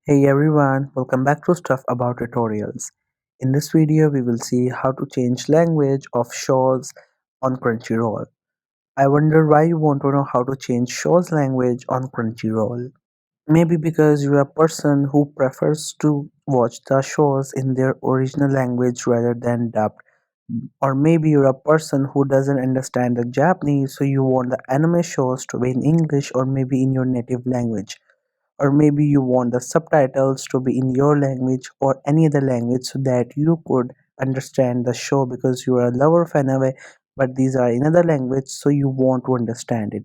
Hey everyone, welcome back to Stuff About Tutorials. In this video, we will see how to change language of shows on Crunchyroll. I wonder why you want to know how to change shows language on Crunchyroll. Maybe because you're a person who prefers to watch the shows in their original language rather than dubbed. Or maybe you're a person who doesn't understand the Japanese, so you want the anime shows to be in English or maybe in your native language. Or maybe you want the subtitles to be in your language or any other language so that you could understand the show because you are a lover of anime, but these are in other language, so you want to understand it.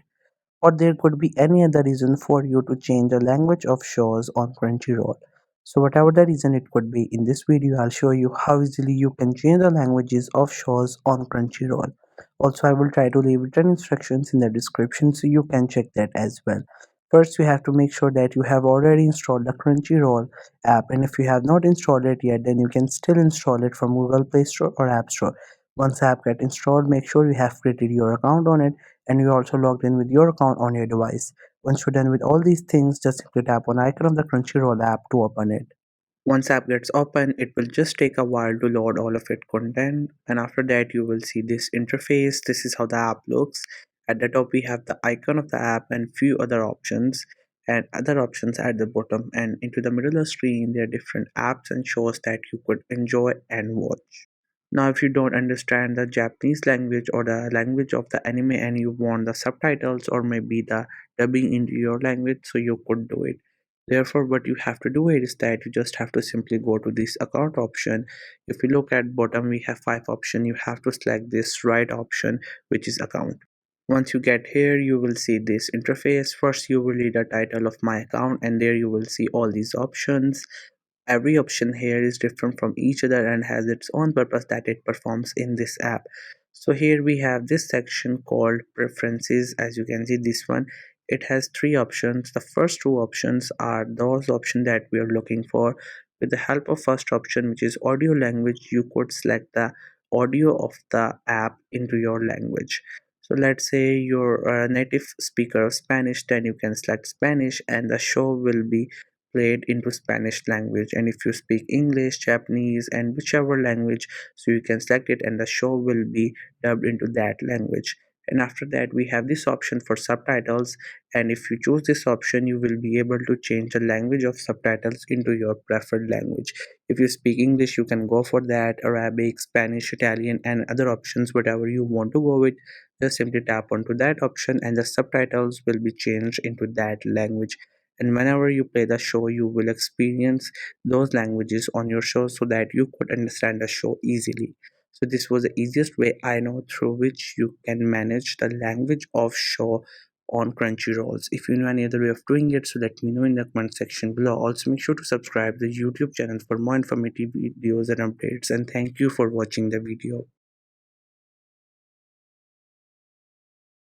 Or there could be any other reason for you to change the language of shows on Crunchyroll. So whatever the reason it could be, in this video I'll show you how easily you can change the languages of shows on Crunchyroll. Also, I will try to leave written instructions in the description so you can check that as well. First, you have to make sure that you have already installed the Crunchyroll app, and if you have not installed it yet, then you can still install it from Google Play Store or App Store. Once the app gets installed, make sure you have created your account on it and you also logged in with your account on your device. Once you're done with all these things, just simply tap on icon of the Crunchyroll app to open it. Once app gets open, it will just take a while to load all of its content, and after that you will see this interface. This is how the app looks. At the top we have the icon of the app and few other options and other options at the bottom, and into the middle of the screen there are different apps and shows that you could enjoy and watch. Now, if you don't understand the Japanese language or the language of the anime and you want the subtitles or maybe the dubbing into your language, so you could do it. Therefore, what you have to do is that you just have to simply go to this account option. If you look at bottom, we have 5 options. You have to select this right option, which is account. Once you get here, you will see this interface. First, you will read the title of my account, and there you will see all these options. Every option here is different from each other and has its own purpose that it performs in this app. So here we have this section called preferences. As you can see, this one, it has 3 options. The first 2 options are those options that we are looking for. With the help of first option, which is audio language, you could select the audio of the app into your language. So let's say you're a native speaker of Spanish, then you can select Spanish and the show will be played into Spanish language. And if you speak English, Japanese, and whichever language, so you can select it and the show will be dubbed into that language. And after that, we have this option for subtitles. And if you choose this option, you will be able to change the language of subtitles into your preferred language. If you speak English, you can go for that, Arabic, Spanish, Italian, and other options, whatever you want to go with. Just simply tap onto that option and the subtitles will be changed into that language, and whenever you play the show you will experience those languages on your show so that you could understand the show easily. So this was the easiest way I know through which you can manage the language of show on Crunchyrolls. If you know any other way of doing it, so let me know in the comment section below. Also make sure to subscribe the YouTube channel for more informative videos and updates, and thank you for watching the video.